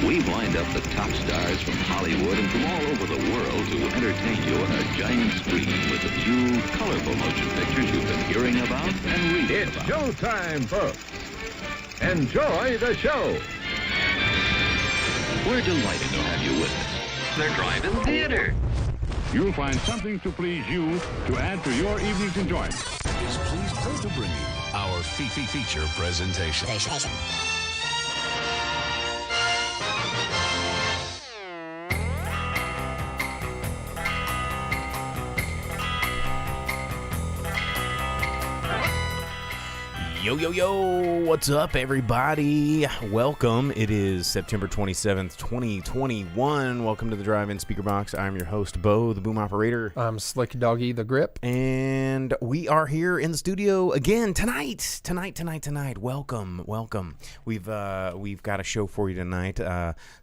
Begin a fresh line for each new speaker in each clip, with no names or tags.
We've lined up the top stars from Hollywood and from all over the world to entertain you on a giant screen with a few colorful motion pictures you've been hearing about and reading
It's
about.
Showtime, folks. Enjoy the show.
We're delighted to have you with us. They're driving theater.
You'll find something to please you to add to your evening's enjoyment.
Is pleased to bring you our feature presentation.
Yo, what's up, everybody? Welcome. It is September 27th, 2021. Welcome to the Drive-In Speakerbox. I'm your host, Bo, the boom operator.
I'm Slick Doggy, the grip.
And we are here in the studio again tonight. Welcome. We've got a show for you tonight.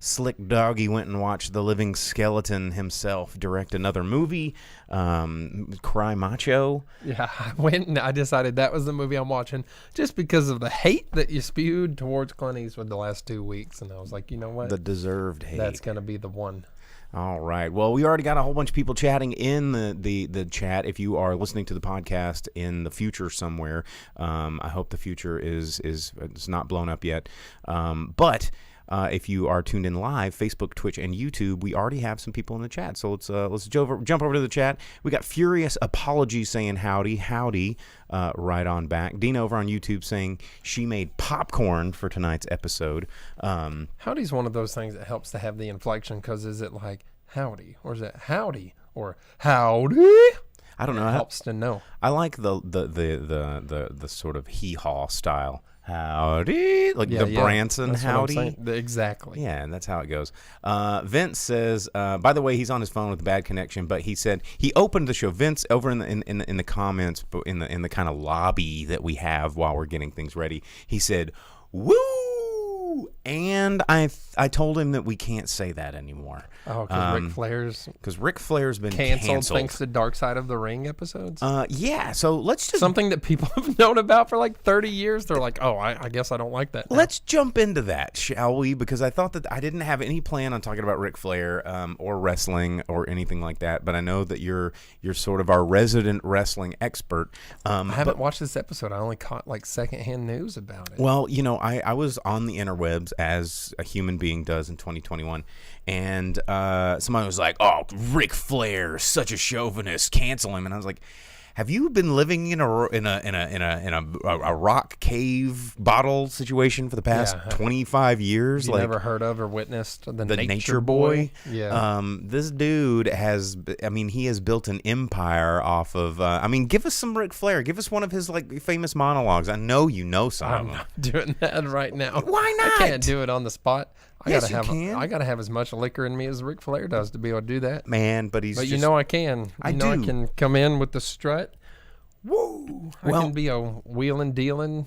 Slick Doggy went and watched the living skeleton himself direct another movie, Cry Macho.
Yeah, I went and I decided that was the movie I'm watching just because of the hate that you spewed towards Clint Eastwood the last 2 weeks. And I was like, you know what?
The deserved hate.
That's going to be the one.
All right. Well, we already got a whole bunch of people chatting in the chat. If you are listening to the podcast in the future somewhere, I hope the future is it's not blown up yet. But if you are tuned in live, Facebook, Twitch, and YouTube, we already have some people in the chat. So let's jump over to the chat. We got Furious Apology saying howdy, right on back. Dina over on YouTube saying she made popcorn for tonight's episode.
Howdy's one of those things that helps to have the inflection, because is it like howdy, or is it howdy, or howdy?
I don't know.
It helps to know.
I like the sort of hee-haw style. Howdy, like the Branson
that's
howdy.
Exactly.
Yeah, and that's how it goes. Vince says, by the way, he's on his phone with a bad connection, but he said he opened the show. Vince, over in the comments, in the kind of lobby that we have while we're getting things ready, he said, "Woo!" And I told him that we can't say that anymore.
Oh, because
Ric Flair's been
canceled thanks to Dark Side of the Ring episodes.
Yeah. So let's just
something that people have known about for like 30 years. They're like, oh, I guess I don't like that now.
Let's jump into that, shall we? Because I thought that I didn't have any plan on talking about Ric Flair or wrestling or anything like that. But I know that you're sort of our resident wrestling expert.
I haven't watched this episode. I only caught like secondhand news about it.
Well, you know, I was on the interwebs as a human being does in 2021, and somebody was like, "Oh, Ric Flair, such a chauvinist, cancel him." And I was like, "Have you been living in a rock cave bottle situation for the past 25 years?
You
like,
never heard of or witnessed the
Nature Boy?
Yeah.
This dude he has built an empire off of. Give us some Ric Flair. Give us one of his like famous monologues. I know you know some.
I'm not doing that right now.
Why not?
I can't do it on the spot. I
gotta
have as much liquor in me as Ric Flair does to be able to do that.
Man, but he's.
But you know I can. I can come in with the strut.
Woo!
I can be a wheeling, dealing,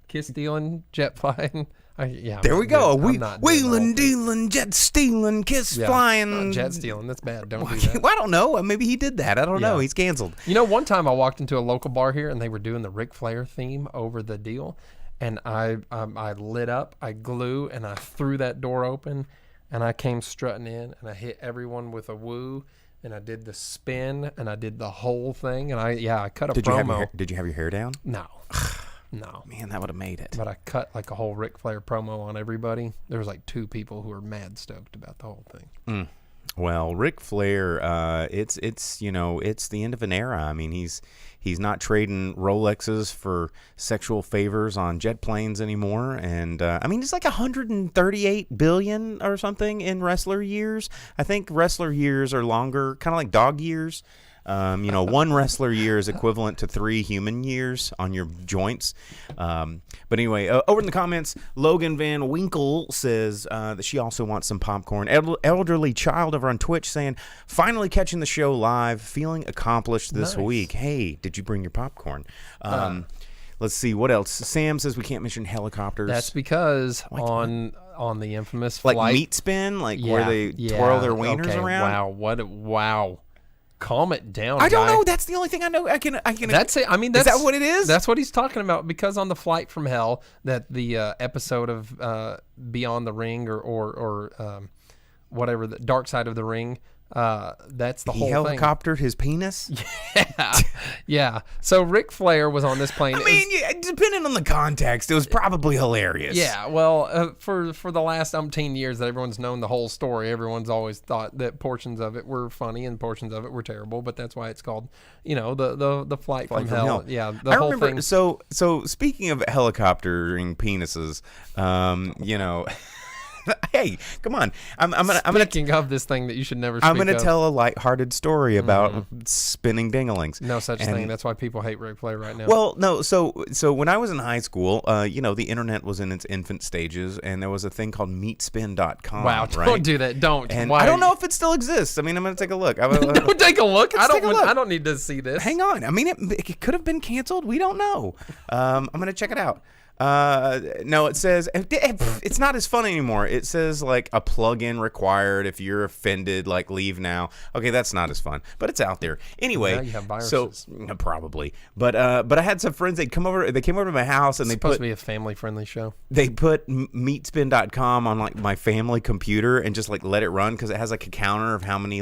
kiss dealing, jet flying.
There we go. Wheeling, dealing, jet stealing, kiss flying.
Jet stealing. That's bad. Don't do that.
Well, I don't know. Maybe he did that. I don't know. He's canceled.
One time I walked into a local bar here and they were doing the Ric Flair theme over the deal. And I lit up, I glue, and I threw that door open, and I came strutting in, and I hit everyone with a woo, and I did the spin, and I did the whole thing, and I cut a promo.
Did you have your hair down?
No. No.
Man, that would have made it.
But I cut like a whole Ric Flair promo on everybody. There was like 2 people who were mad stoked about the whole thing.
Well, Ric Flair, it's the end of an era. I mean, he's not trading Rolexes for sexual favors on jet planes anymore, and he's like 138 billion or something in wrestler years. I think wrestler years are longer, kind of like dog years. One wrestler year is equivalent to 3 human years on your joints. But anyway, over in the comments, Logan Van Winkle says that she also wants some popcorn. Elderly Child over on Twitch saying, finally catching the show live, feeling accomplished this week. Hey, did you bring your popcorn? Let's see, what else? Sam says we can't mention helicopters.
That's because on the infamous
like
flight.
meat spin, where they twirl their wieners around.
Wow. calm it down.
I don't
guy.
know. That's the only thing I know. I can.
That's it. I mean, that's,
is that what it is?
That's what he's talking about. Because on the flight from hell, that the episode of Beyond the Ring or whatever, the Dark Side of the Ring. That's the whole thing.
He helicoptered his penis?
Yeah. So Ric Flair was on this plane.
I mean, depending on the context, it was probably hilarious.
Yeah. Well, for the last umpteen years that everyone's known the whole story, everyone's always thought that portions of it were funny and portions of it were terrible. But that's why it's called, the flight from hell. Yeah.
I remember, so speaking of helicoptering penises, hey, come on! I'm gonna
Speaking of this thing that you should never.
I'm gonna tell a lighthearted story about spinning dinglings.
No such thing. That's why people hate Ric Flair right now.
Well, no. So when I was in high school, the internet was in its infant stages, and there was a thing called meatspin.com.
Wow! Don't do that. Don't.
And
why
I don't know if it still exists. I mean, I'm gonna take a look.
Don't take a look.
I
don't need to see this.
Hang on. I mean, it could have been canceled. We don't know. I'm gonna check it out. No, it says it's not as fun anymore. It says like a plug-in required. If you're offended, like leave now. Okay, that's not as fun, but it's out there anyway.
Now you have viruses.
So probably, but I had some friends. They came over to my house and
it's supposed to be a family-friendly show.
They put meatspin.com on like my family computer and just like let it run because it has like a counter of how many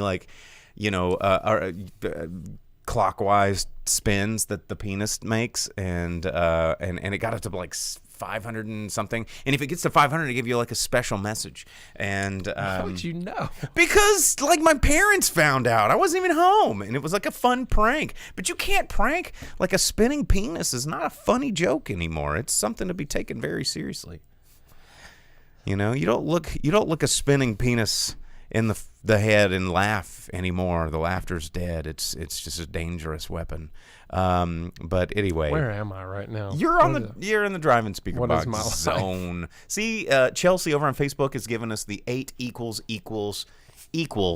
clockwise spins that the penis makes, and it got up to like 500 and something. And if it gets to 500, they give you like a special message. And
how would you know?
Because like my parents found out. I wasn't even home, and it was like a fun prank. But you can't prank like a spinning penis. Is not a funny joke anymore. It's something to be taken very seriously. You don't look a spinning penis in the head and laugh anymore. The laughter's dead. It's just a dangerous weapon. But anyway,
where am I right now?
You're in the driving Speakerbox zone. See, Chelsea over on Facebook has given us the 8 equals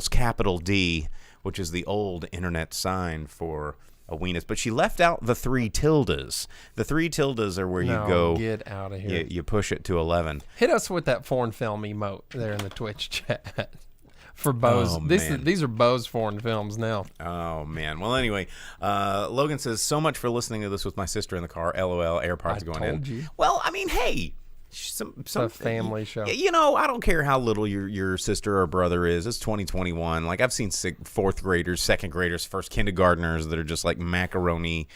capital D, which is the old internet sign for a weenus, but she left out the 3 tildes. The 3 tildes are where you go.
Get out of here.
You push it to 11.
Hit us with that foreign film emote there in the Twitch chat. For Bo's. These are Bo's foreign films now.
Oh, man. Well, anyway, Logan says, so much for listening to this with my sister in the car. LOL, AirPods going in. I told you. Well, I mean, hey.
It's a family show.
I don't care how little your sister or brother is. It's 2021. Like, I've seen 4th graders, 2nd graders, first kindergartners that are just like macaroni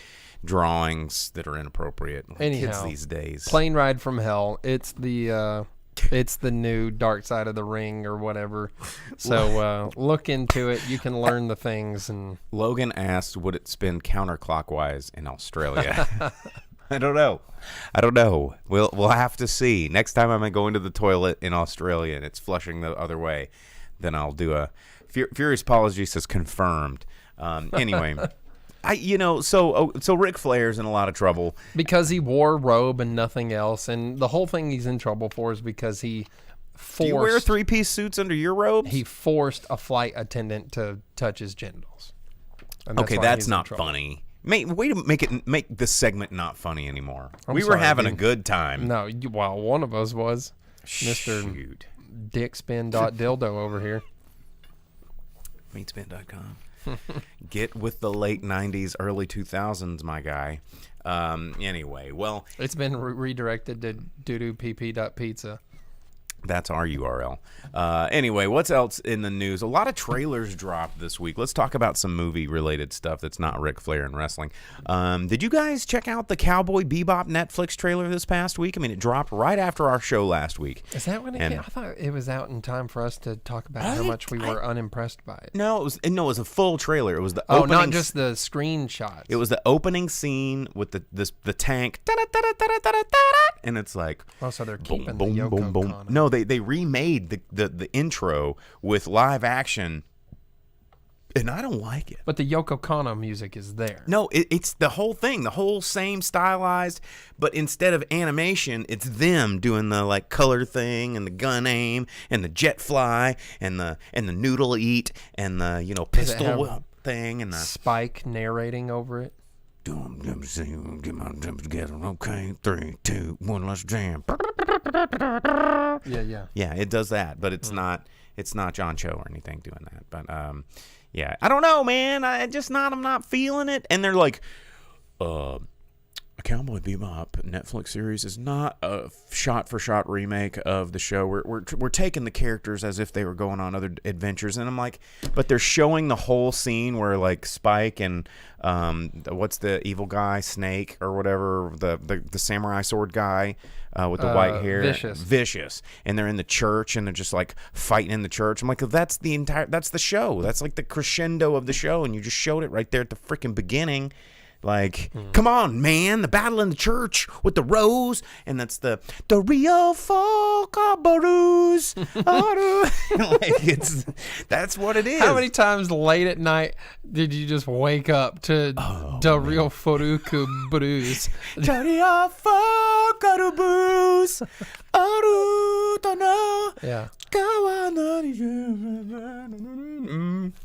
drawings that are inappropriate.
Anyhow,
kids these days.
Plane Ride from Hell. It's the new Dark Side of the Ring or whatever. So look into it. You can learn the things. And
Logan asked, would it spin counterclockwise in Australia? I don't know. We'll have to see. Next time I'm going to the toilet in Australia and it's flushing the other way, then I'll do a Furious Apology says confirmed. Anyway. So Ric Flair's in a lot of trouble
because he wore a robe and nothing else, and the whole thing he's in trouble for is because he forced.
Do you wear 3-piece suits under your robes?
He forced a flight attendant to touch his genitals.
Okay, that's not funny. Way to make this segment not funny anymore. We were having a good time.
No, one of us was Mr. Dickspin.dildo over here.
Meatspin.com. Get with the late 90s, early 2000s, my guy. Anyway, well.
It's been redirected to doodoopp.pizza.
That's our URL. Anyway, what's else in the news? A lot of trailers dropped this week. Let's talk about some movie-related stuff that's not Ric Flair and wrestling. Did you guys check out the Cowboy Bebop Netflix trailer this past week? I mean, it dropped right after our show last week.
Is that when it came? I thought it was out in time for us to talk about how much we were unimpressed by it.
No, it was a full trailer. It was the opening,
not just the screenshots.
It was the opening scene with the tank, and it's like,
so they're keeping the Yoko Kanno.
No, they remade the intro with live action, and I don't like it.
But the Yoko Kanno music is there.
No, it's the whole thing, the whole same stylized, but instead of animation, it's them doing the like color thing and the gun aim and the jet fly and the noodle eat and the pistol thing and the
Spike narrating over it.
Get my jump together. Okay, 3, 2, 1, let's jam.
Yeah.
Yeah, it does that, but it's not John Cho or anything doing that. But Yeah, I don't know, man. I'm not feeling it. And they're like, a Cowboy Bebop Netflix series is not a shot-for-shot remake of the show. We're taking the characters as if they were going on other adventures, and I'm like, but they're showing the whole scene where like Spike and what's the evil guy, Snake or whatever, the samurai sword guy with the white hair, Vicious, and they're in the church and they're just like fighting in the church. I'm like, that's the show. That's like the crescendo of the show, and you just showed it right there at the freaking beginning. Like, come on, man, the battle in the church with the rose, and that's the real folk Bruce. Like, that's what it is.
How many times late at night did you just wake up to the real Foruku Bruce?
The real folk Bruce.
Yeah.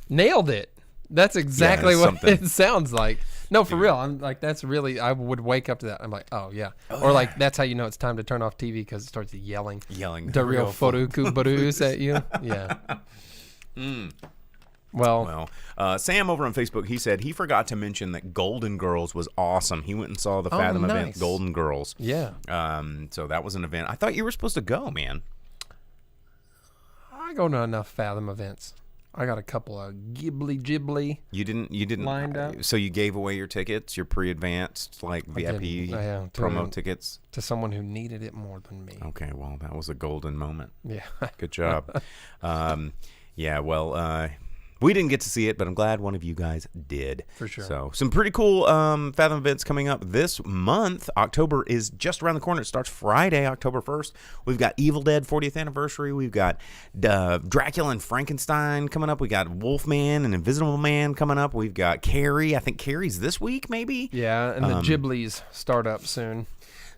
Nailed it. That's exactly what it sounds like. No, for real. I'm like, that's really, I would wake up to that. I'm like, oh, yeah. Or like, that's how you know it's time to turn off TV because it starts yelling. The real Foruku Bruce at you. Yeah. Well,
Sam over on Facebook, he said he forgot to mention that Golden Girls was awesome. He went and saw the Fathom event, Golden Girls.
Yeah.
So that was an event. I thought you were supposed to go, man.
I go to enough Fathom events. I got a couple of ghibli.
You didn't
lined up.
So you gave away your tickets, your pre-advanced like VIP promo tickets
to someone who needed it more than me.
Okay, well that was a golden moment.
Yeah,
good job. Yeah, well, we didn't get to see it, but I'm glad one of you guys did.
For sure.
So some pretty cool Fathom events coming up this month. October is just around the corner. It starts Friday, October 1st. We've got Evil Dead 40th anniversary. We've got Dracula and Frankenstein coming up. We got Wolfman and Invisible Man coming up. We've got Carrie. I think Carrie's this week, maybe.
Yeah, and the Ghiblies start up soon.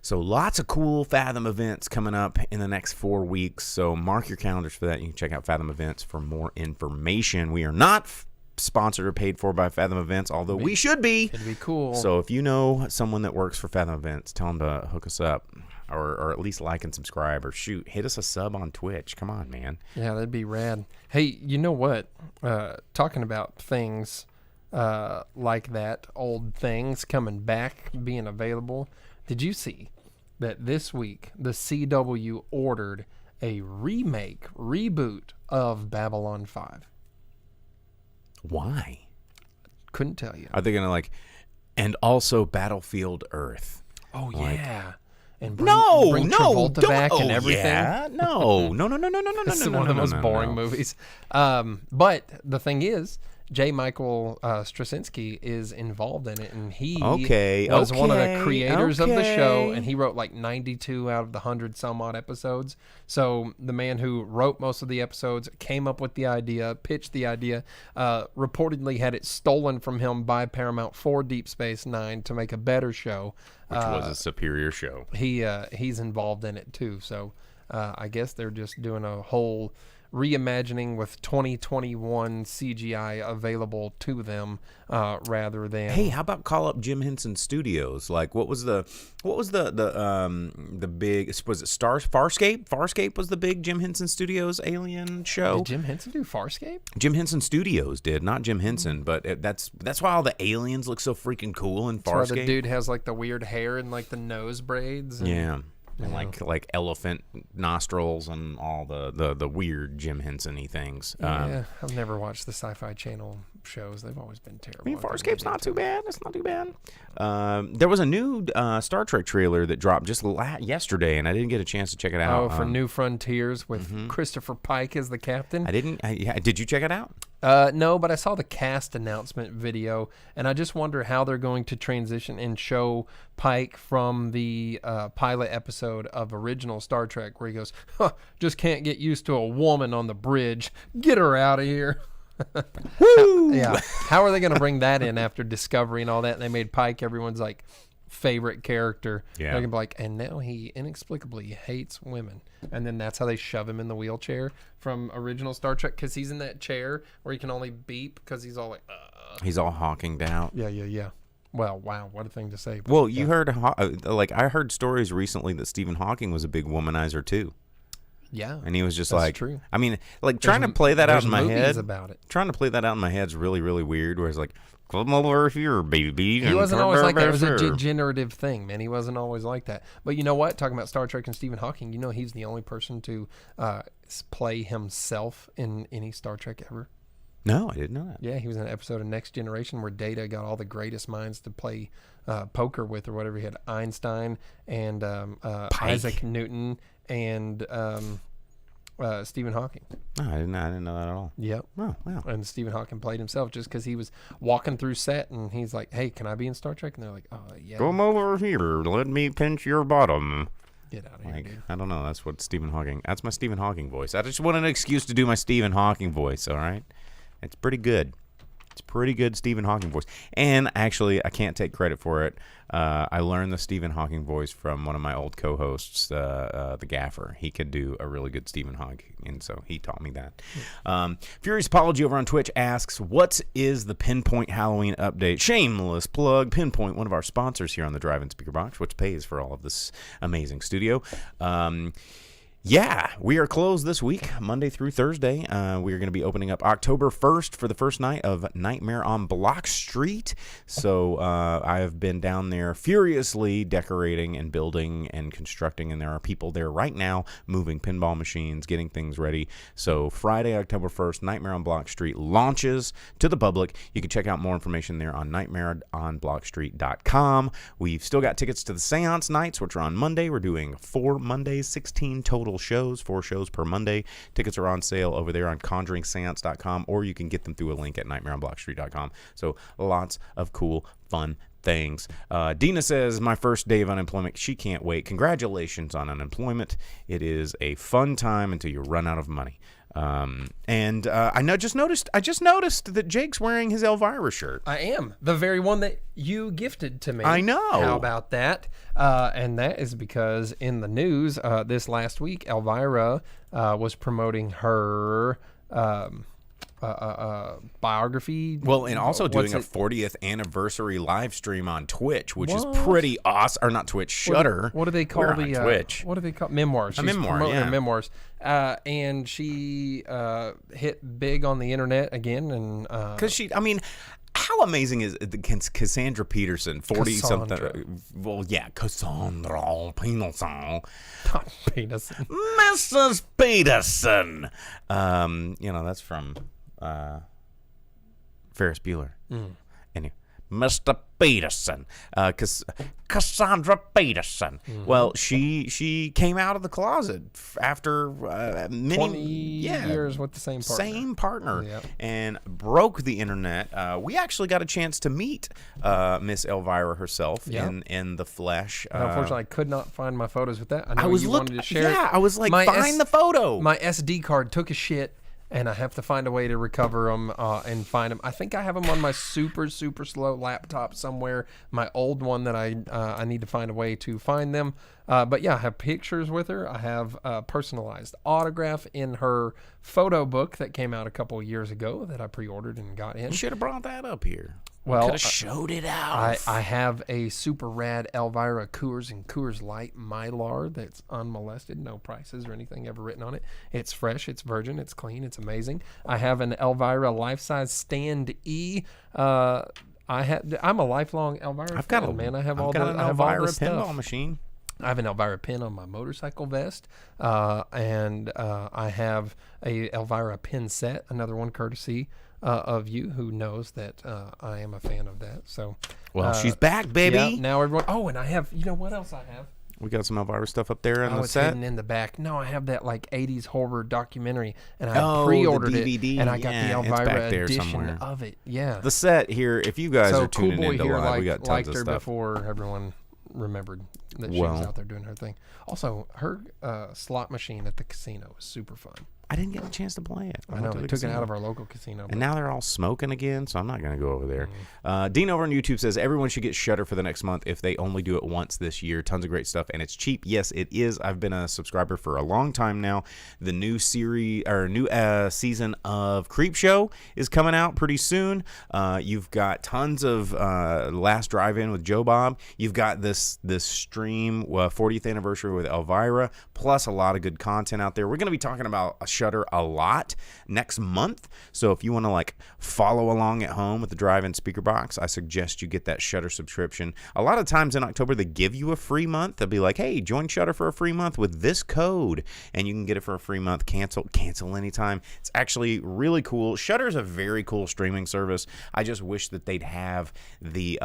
So lots of cool Fathom events coming up in the next 4 weeks. So mark your calendars for that. You can check out Fathom Events for more information. We are not sponsored or paid for by Fathom Events, although we should be.
It'd be cool.
So if you know someone that works for Fathom Events, tell them to hook us up or at least like and subscribe or hit us a sub on Twitch. Come on, man.
Yeah, that'd be rad. Hey, you know what? Talking about things like that, old things coming back, being available. Did you see that this week the CW ordered a reboot of Babylon 5?
Why?
Couldn't tell you.
Are they going to and also Battlefield Earth?
Oh, yeah. And
bring
Travolta back and everything.
Yeah. No.
This is one of the most boring movies. But the thing is, J. Michael Straczynski is involved in it, and he was one of the creators of the show, and he wrote like 92 out of the 100 some odd episodes. So the man who wrote most of the episodes came up with the idea, pitched the idea, reportedly had it stolen from him by Paramount for Deep Space Nine to make a better show.
Which was a superior show.
He's involved in it too, so I guess they're just doing a whole reimagining with 2021 CGI available to them rather than.
Hey, how about call up Jim Henson Studios? Like, what was the big, was it Farscape? Farscape was the big Jim Henson Studios alien show.
Did Jim Henson do Farscape?
Jim Henson Studios did, not Jim Henson, but that's why all the aliens look so freaking cool in Farscape.
That's why the dude has like the weird hair and like the nose braids.
Yeah. And like elephant nostrils and all the weird Jim Henson-y things.
Yeah, I've never watched the Sci-Fi Channel shows. They've always been terrible.
I mean, Farscape's not too bad. It's not too bad. There was a new Star Trek trailer that dropped just yesterday, and I didn't get a chance to check it out.
Oh, for New Frontiers with Christopher Pike as the captain?
Did you check it out?
No, but I saw the cast announcement video, and I just wonder how they're going to transition and show Pike from the pilot episode of original Star Trek, where he goes, just can't get used to a woman on the bridge. Get her out of here.
Woo!
How are they going to bring that in after Discovery and all that? And they made Pike everyone's like favorite character.
Yeah.
They're going to be like, and now he inexplicably hates women. And then that's how they shove him in the wheelchair from original Star Trek, because he's in that chair where he can only beep because he's all like,
He's all hawkinged out.
Yeah. Well, wow, what a thing to say.
Well, you heard, I heard stories recently that Stephen Hawking was a big womanizer too.
Yeah,
And he was just
that's
like,
true.
I mean, like trying to play that out in my
movies
head.
about it.
Trying to play that out in my head is really, really weird. Where it's like, come over here, baby.
He wasn't always like that. It was a degenerative thing, man. He wasn't always like that. But you know what? Talking about Star Trek and Stephen Hawking, you know he's the only person to play himself in any Star Trek ever.
No, I didn't know that.
Yeah, he was in an episode of Next Generation where Data got all the greatest minds to play poker with or whatever. He had Einstein and Isaac Newton and Stephen Hawking.
No, I didn't know that at all.
Yep.
Oh, wow.
And Stephen Hawking played himself just because he was walking through set and he's like, hey, can I be in Star Trek? And they're like, oh, yeah.
Come over here. Let me pinch your bottom.
Get out of here, dude.
I don't know. That's what Stephen Hawking. That's my Stephen Hawking voice. I just want an excuse to do my Stephen Hawking voice, all right? It's pretty good. It's pretty good Stephen Hawking voice. And actually, I can't take credit for it. I learned the Stephen Hawking voice from one of my old co-hosts, the Gaffer. He could do a really good Stephen Hawking, and so he taught me that. Furious Apology over on Twitch asks, what is the Pinpoint Halloween update? Shameless plug. Pinpoint, one of our sponsors here on the Drive-In Speakerbox, which pays for all of this amazing studio. Yeah, we are closed this week, Monday through Thursday. We are going to be opening up October 1st for the first night of Nightmare on Block Street. So I have been down there furiously decorating and building and constructing, and there are people there right now moving pinball machines, getting things ready. So Friday, October 1st, Nightmare on Block Street launches to the public. You can check out more information there on nightmareonblockstreet.com. We've still got tickets to the seance nights, which are on Monday. We're doing 4 Mondays, 16 total shows, 4 shows per Monday. Tickets are on sale over there on conjuringseance.com, or you can get them through a link at nightmareonblockstreet.com. So lots of cool, fun things. Dina says, my first day of unemployment. She can't wait. Congratulations on unemployment. It is a fun time until you run out of money. I just noticed that Jake's wearing his Elvira shirt.
I am. The very one that you gifted to me.
I know.
How about that? And that is because in the news this last week, Elvira was promoting her biography.
Well, and also doing a 40th anniversary live stream on Twitch, which is pretty awesome. Or not Twitch, Shudder.
What do they call the
Twitch?
What do they call memoirs? She's
memoir,
promoting
yeah.
her memoirs. And she hit big on the internet again, and
because how amazing is Cassandra Peterson, 40-something? Well, yeah, Cassandra Peterson. Mrs. Peterson. That's from Ferris Bueller. Anyway, Mr. Peterson. Cassandra Peterson. Well, she came out of the closet after many
20 years with the same partner. Yep.
And broke the internet. We actually got a chance to meet Miss Elvira herself in the flesh.
Unfortunately, I could not find my photos with that. I know wanted to share.
Yeah, I was like, find the photo.
My SD card took a shit, and I have to find a way to recover them and find them. I think I have them on my super, super slow laptop somewhere, my old one that I need to find a way to find them. But yeah, I have pictures with her. I have a personalized autograph in her photo book that came out a couple of years ago that I pre-ordered and got in.
You should have brought that up here.
Well,
could have showed it out.
I have a super rad Elvira Coors and Coors Light Mylar that's unmolested, no prices or anything ever written on it. It's fresh, it's virgin, it's clean, it's amazing. I have an Elvira life-size stand E. I'm a lifelong Elvira fan, man. I have all the
Elvira
stuff.
pinball machine.
I have an Elvira pin on my motorcycle vest, and I have a Elvira pin set, another one courtesy of you, who knows that I am a fan of that. So,
well, she's back, baby.
Yeah, now everyone. Oh, and I have. You know what else I have?
We got some Elvira stuff up there on the set.
Hidden in the back. No, I have that like 80s horror documentary, and I pre-ordered
the DVD,
it, and I got the Elvira edition
somewhere.
of it. Yeah.
The set here, if you guys are tuning
Cool Boy
into
here
live, we got tons
liked
of
her
stuff.
before everyone remembered that she was out there doing her thing. Also, her slot machine at the casino was super fun.
I didn't get a chance to play it.
I know, they took it out of our local casino.
And now they're all smoking again, so I'm not going to go over there. Dean over on YouTube says, everyone should get Shudder for the next month if they only do it once this year. Tons of great stuff, and it's cheap. Yes, it is. I've been a subscriber for a long time now. The new series, or new season of Creepshow is coming out pretty soon. You've got tons of Last Drive-In with Joe Bob. You've got this stream 40th anniversary with Elvira, plus a lot of good content out there. We're going to be talking about Shudder a lot next month, so if you want to like follow along at home with the drive-in speaker box, I suggest you get that Shudder subscription. A lot of times in October they give you a free month. They'll be like, hey, join Shudder for a free month with this code, and you can get it for a free month. Cancel anytime. It's actually really cool. Shudder is a very cool streaming service. I just wish that they'd have the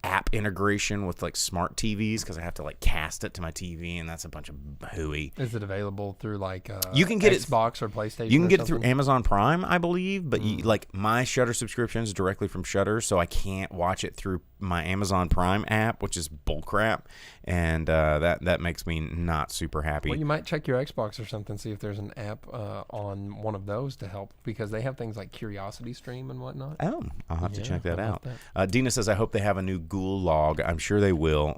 app integration with like smart TVs, because I have to like cast it to my TV, and that's a bunch of hooey.
Is it available through like
you can get
Xbox or PlayStation?
You can get it
something?
through Amazon Prime, I believe, but like my Shudder subscription is directly from Shudder, so I can't watch it through my Amazon Prime app, which is bullcrap, and that makes me not super happy.
Well, you might check your Xbox or something, see if there's an app on one of those to help, because they have things like Curiosity Stream and whatnot.
Oh, I'll have to check that out.
That.
Dina says, I hope they have a new Ghoul log. I'm sure they will.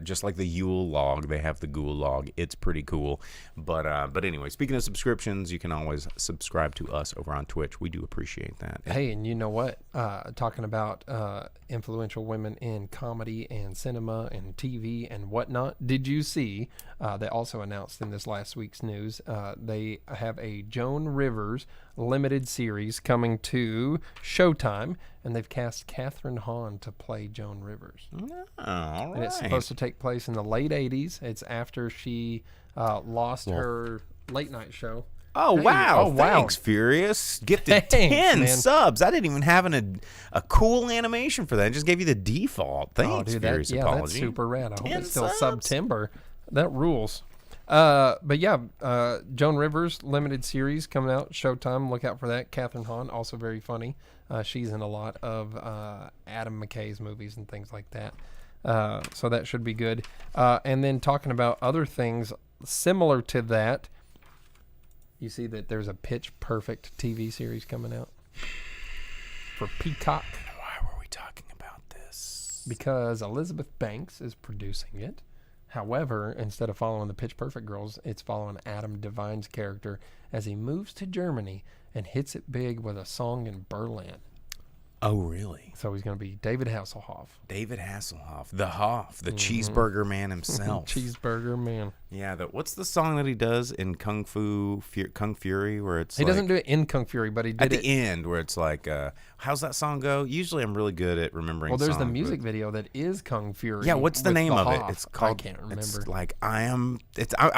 Just like the Yule log, they have the Ghoul log. It's pretty cool. But anyway, speaking of subscriptions, you can always subscribe to us over on Twitch. We do appreciate that.
Hey, and you know what? Talking about influential women in comedy and cinema and TV and whatnot, did you see they also announced in this last week's news they have a Joan Rivers limited series coming to Showtime, and they've cast Kathryn Hahn to play Joan Rivers.
Oh, all right.
And it's supposed to take place in the late 80s. It's after she lost her late night show.
Oh,
Hey,
wow.
oh, wow.
Thanks, Furious. Gifted
Thanks,
10
man.
subs. I didn't even have a cool animation for that. I just gave you the default. Thanks,
Oh, dude,
Furious
that's
Apology.
super rad. I hope
10
it's still
subs.
September. That rules. But yeah, Joan Rivers limited series coming out, Showtime. Look out for that. Kathryn Hahn, also very funny. She's in a lot of Adam McKay's movies and things like that. So that should be good. And then talking about other things similar to that, you see that there's a Pitch Perfect TV series coming out for Peacock.
Why were we talking about this?
Because Elizabeth Banks is producing it. However, instead of following the Pitch Perfect girls, it's following Adam Devine's character as he moves to Germany and hits it big with a song in Berlin.
Oh, really?
So he's going to be David Hasselhoff.
David Hasselhoff, the cheeseburger man himself.
Cheeseburger man.
Yeah, what's the song that he does in Kung Fury, where it's
He doesn't do it in Kung Fury, but he did
at
it.
the end, where it's like, how's that song go? Usually I'm really good at remembering
Well, there's
songs,
the music
but-
video that is Kung Fury.
Yeah, what's the
with
name of it?
Hoff.
It's called.
I can't remember.
It's like I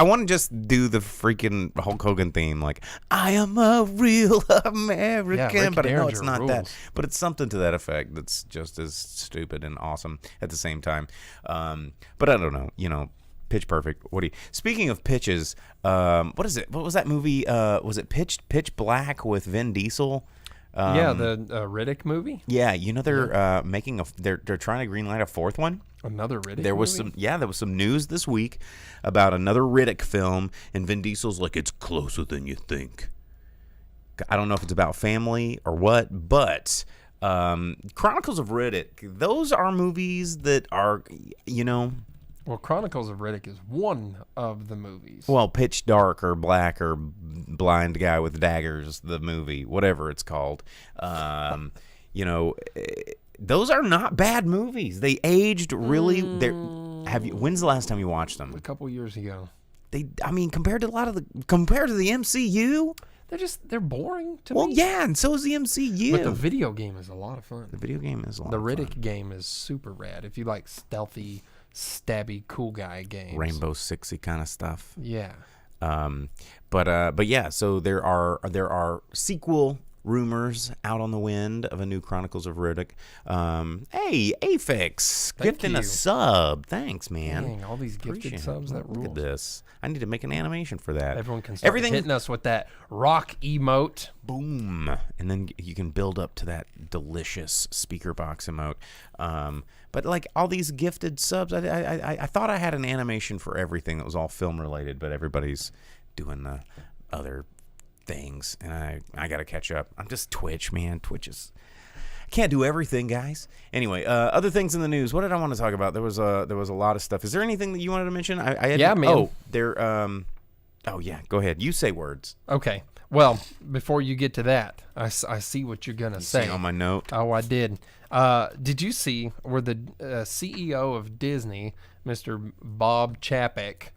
want to just do the freaking Hulk Hogan theme, like I am a real American,
Ricky
but I know it's
Derringer
not that.
rules.
But it's something to that effect that's just as stupid and awesome at the same time. But I don't know, Pitch Perfect. Speaking of pitches, what is it? What was that movie? Was it Pitch Black with Vin Diesel?
Yeah, the Riddick movie.
Yeah, they're making they're trying to greenlight a fourth one.
Another Riddick.
There was
movie?
there was some news this week about another Riddick film, and Vin Diesel's like, it's closer than you think. I don't know if it's about family or what, but Chronicles of Riddick, those are movies that are,
Well, Chronicles of Riddick is one of the movies.
well, Pitch Dark or Black or Blind Guy with Daggers, the movie, whatever it's called. Those are not bad movies. They aged really. When's the last time you watched them?
A couple years ago.
Compared to the MCU.
They're boring to
Well,
me.
yeah, and so is the MCU.
But the video game is a lot of fun.
The video game is a lot
The
of
Riddick
fun.
game is super rad. If you like stealthy, stabby, cool guy games.
Rainbow Sixy kind of stuff.
Yeah.
But yeah, so there are sequel rumors out on the wind of a new Chronicles of Riddick. Hey, Afix, gifting a
you.
sub. Thanks, man.
Dang, all these gifted
Appreciate
subs,
it.
that
Look
rules.
at this. I need to make an animation for that.
Everyone can start hitting us with that rock emote.
Boom, and then you can build up to that delicious Speakerbox emote. But like all these gifted subs, I thought I had an animation for everything that was all film related, but everybody's doing the other things, and I got to catch up. I'm just Twitch, man. Twitch is. Can't do everything, guys. Anyway, other things in the news. What did I want to talk about? There was a lot of stuff. Is there anything that you wanted to mention?
Yeah, man.
Oh, yeah. Go ahead. You say words.
Okay. Well, before you get to that, I see what you're going to say.
See on my note?
Oh, I did. Did you see where the CEO of Disney, Mr. Bob Chapek,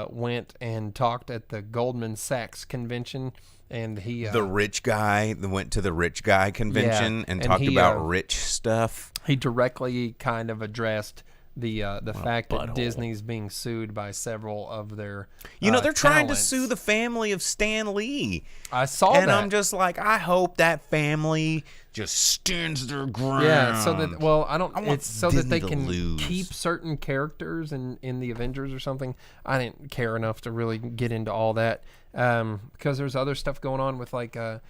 went and talked at the Goldman Sachs convention? And he
The rich guy that went to the rich guy convention and talked about rich stuff.
He directly kind of addressed the fact that
butthole.
Disney's being sued by several of their
they're trying to
talents.
sue the family of Stan Lee.
I saw
and
that.
I'm just like, I hope that family just stands their ground.
Yeah, so that
want
it's so that they
Disney to
can
lose.
keep certain characters in the Avengers or something. I didn't care enough to really get into all that because there's other stuff going on with like the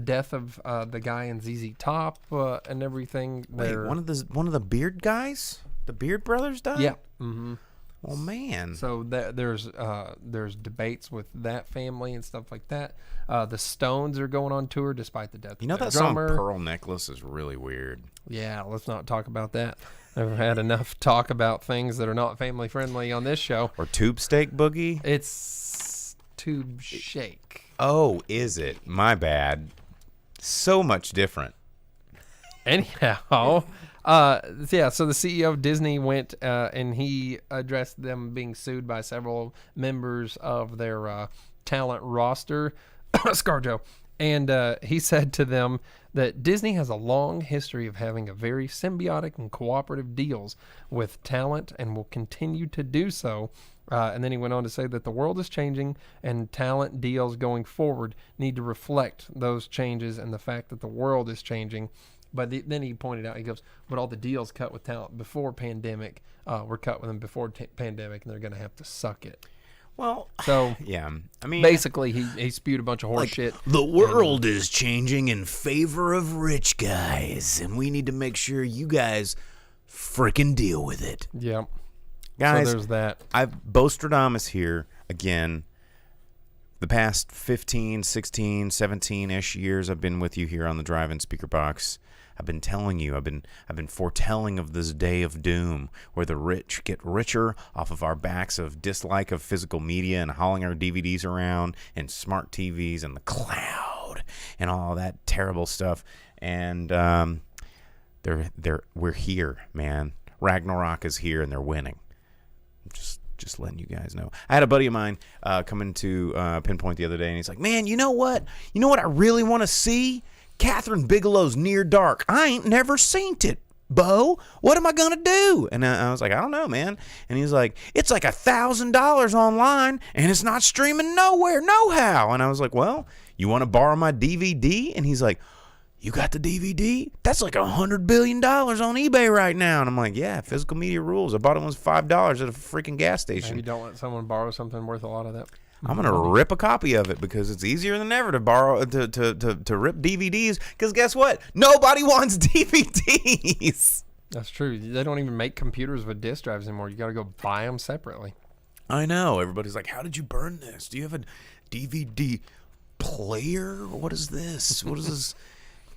death of the guy in ZZ Top and everything.
Wait, one of the Beard guys, the Beard brothers died.
Yeah. Mm-hmm.
Oh man.
So there's debates with that family and stuff like that. The Stones are going on tour despite the death.
You know
of their
that song
drummer.
Pearl Necklace is really weird.
Yeah, let's not talk about that. I've had enough talk about things that are not family friendly on this show.
Or Tube Steak Boogie.
It's Tube Shake.
Oh, is it? My bad. So much different.
Anyhow, so the CEO of Disney went and he addressed them being sued by several members of their talent roster, ScarJo. And he said to them that Disney has a long history of having a very symbiotic and cooperative deals with talent and will continue to do so. And then he went on to say that the world is changing and talent deals going forward need to reflect those changes and the fact that the world is changing. But then he pointed out, he goes, but all the deals cut with talent before pandemic were cut with them before pandemic, and they're going to have to suck it.
Well,
so
yeah, I mean,
basically he spewed a bunch of horse shit.
The world is changing in favor of rich guys, and we need to make sure you guys freaking deal with it.
Yeah.
Guys,
so there's that.
Bostradamus here again. The past 15, 16, 17-ish years I've been with you here on the Drive-In Speakerbox. I've been telling you, I've been foretelling of this day of doom where the rich get richer off of our backs of dislike of physical media and hauling our DVDs around and smart TVs and the cloud and all that terrible stuff. And we're here, man. Ragnarok is here and they're winning. Just letting you guys know. I had a buddy of mine come into Pinpoint the other day, and he's like, man, you know what? You know what I really want to see? Catherine Bigelow's Near Dark. I ain't never seen it, Bo. What am I going to do? And I was like, I don't know, man. And he's like, it's like $1,000 online, and it's not streaming nowhere, no how. And I was like, well, you want to borrow my DVD? And he's like, you got the DVD? That's like $100 billion on eBay right now. And I'm like, yeah, physical media rules. I bought it was $5 at a freaking gas station.
Maybe don't let someone borrow something worth a lot of that.
I'm gonna rip a copy of it because it's easier than ever to borrow to rip DVDs. Because guess what? Nobody wants DVDs.
That's true. They don't even make computers with disk drives anymore. You got to go buy them separately.
I know. Everybody's like, how did you burn this? Do you have a DVD player? What is this? What is this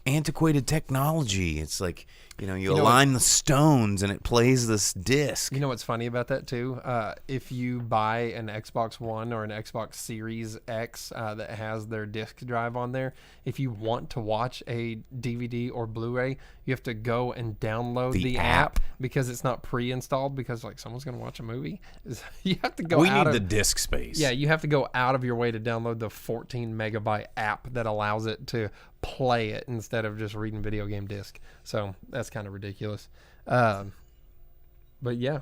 antiquated technology? It's like, you align the stones and it plays this disc.
You know what's funny about that too? If you buy an Xbox One or an Xbox Series X that has their disc drive on there, if you want to watch a DVD or Blu-ray, you have to go and download the app because it's not pre-installed because like someone's going to watch a movie. You have to go
We need the disc space.
Yeah, you have to go out of your way to download the 14 megabyte app that allows it to play it instead of just reading video game disc. So that's kind of ridiculous. But yeah.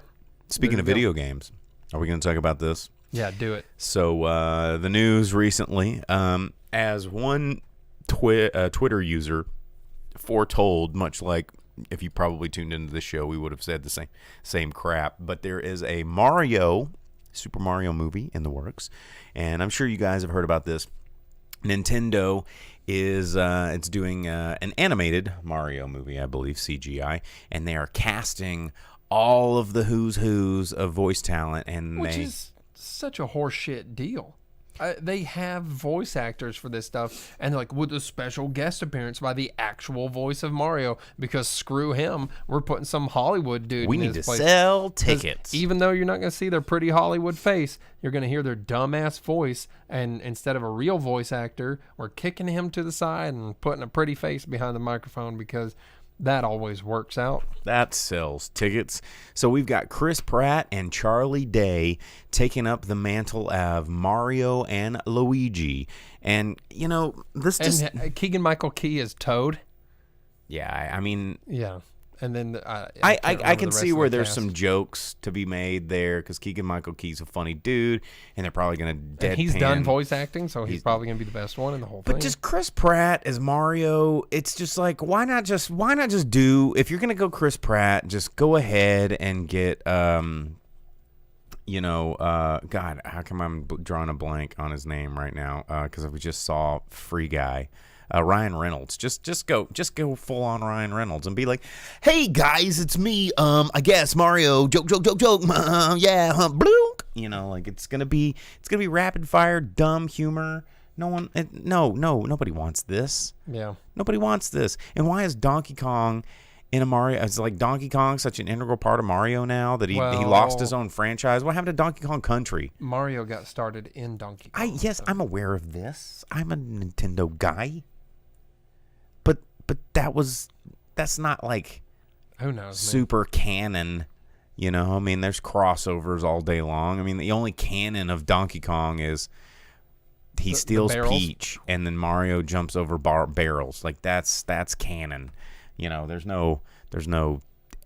Speaking of video games, are we going to talk about this?
Yeah, do it.
So the news recently, as one Twitter user foretold, much like if you probably tuned into this show, we would have said the same crap. But there is a Super Mario movie in the works, and I'm sure you guys have heard about this. Nintendo is it's doing an animated Mario movie, I believe, CGI, and they are casting all of the who's of voice talent, and
Which is such a horseshit deal. They have voice actors for this stuff, and they're like, with a special guest appearance by the actual voice of Mario, because screw him, we're putting some Hollywood dude
We
in
need
his
to
place.
sell tickets.
Even though you're not going to see their pretty Hollywood face, you're going to hear their dumbass voice, and instead of a real voice actor, we're kicking him to the side and putting a pretty face behind the microphone, because that always works out.
That sells tickets. So we've got Chris Pratt and Charlie Day taking up the mantle of Mario and Luigi. And, you know, this just...
And Keegan-Michael Key is Toad.
Yeah, I mean...
Yeah. And then
I can see where there's some jokes to be made there, because Keegan-Michael Key's a funny dude, and they're probably going to deadpan.
And he's done voice acting, so he's probably going to be the best one in the whole thing.
But just Chris Pratt as Mario, it's just like, why not just do, if you're going to go Chris Pratt, just go ahead and get, God, how come I'm drawing a blank on his name right now? Because we just saw Free Guy. Ryan Reynolds. Just go full on Ryan Reynolds and be like, hey guys, it's me. I guess Mario. Joke. Yeah, bloop. You know, like it's gonna be rapid fire, dumb humor. Nobody wants this.
Yeah.
Nobody wants this. And why is Donkey Kong in a Mario? It's like Donkey Kong such an integral part of Mario now that he lost his own franchise. What happened to Donkey Kong Country?
Mario got started in Donkey Kong.
I'm aware of this. I'm a Nintendo guy. But that's not like
who knows,
super canon, you know? I mean, there's crossovers all day long. I mean, the only canon of Donkey Kong is he steals Peach and then Mario jumps over barrels. Like that's canon. You know, there's no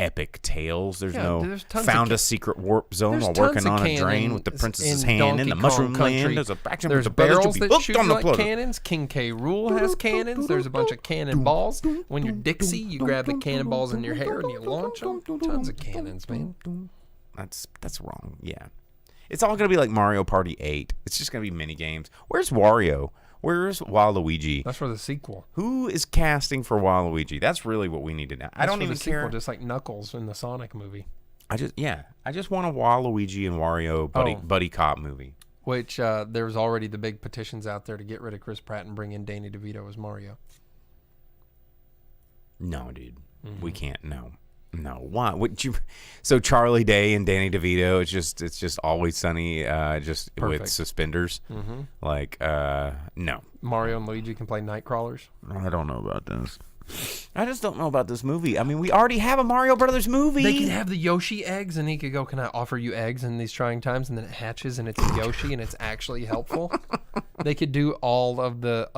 epic tales. There's found a secret warp zone while working on a drain with the princess's hand in the mushroom land. There's a faction with the
barrels
to be
that shoot
on the
like cannons. King K. Rool has cannons. There's a bunch of cannonballs. When you're Dixie, you grab the cannonballs in your hair and you launch them. Tons of cannons, man.
That's wrong. Yeah, it's all gonna be like Mario Party 8. It's just gonna be mini games. Where's Wario? Where's Waluigi?
That's for the sequel.
Who is casting for Waluigi? That's really what we need to know. I don't even care.
Sequel, just like Knuckles in the Sonic movie.
I just want a Waluigi and Wario buddy cop movie.
Which there's already the big petitions out there to get rid of Chris Pratt and bring in Danny DeVito as Mario.
No, dude, we can't. No, why would you? So Charlie Day and Danny DeVito, it's just Always Sunny, just
Perfect.
with suspenders.
Mm-hmm.
Like, no.
Mario and Luigi can play Nightcrawlers.
I don't know about this. I just don't know about this movie. I mean, we already have a Mario Brothers movie.
They could have the Yoshi eggs, and he could go, "Can I offer you eggs in these trying times?" And then it hatches, and it's a Yoshi, and it's actually helpful. They could do all of the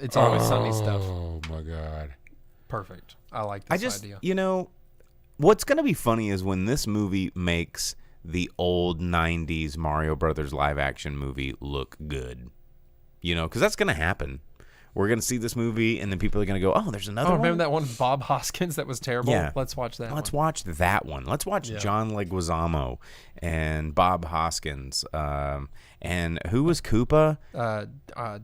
It's Always Sunny stuff.
Oh my God.
Perfect. I like this idea.
You know, what's going to be funny is when this movie makes the old 90s Mario Brothers live action movie look good. You know, because that's going to happen. We're going to see this movie, and then people are going to go, oh, there's another one?
Remember that one with Bob Hoskins that was terrible?
Yeah.
Let's watch that
Let's watch that one. Let's watch John Leguizamo and Bob Hoskins. And who was Koopa?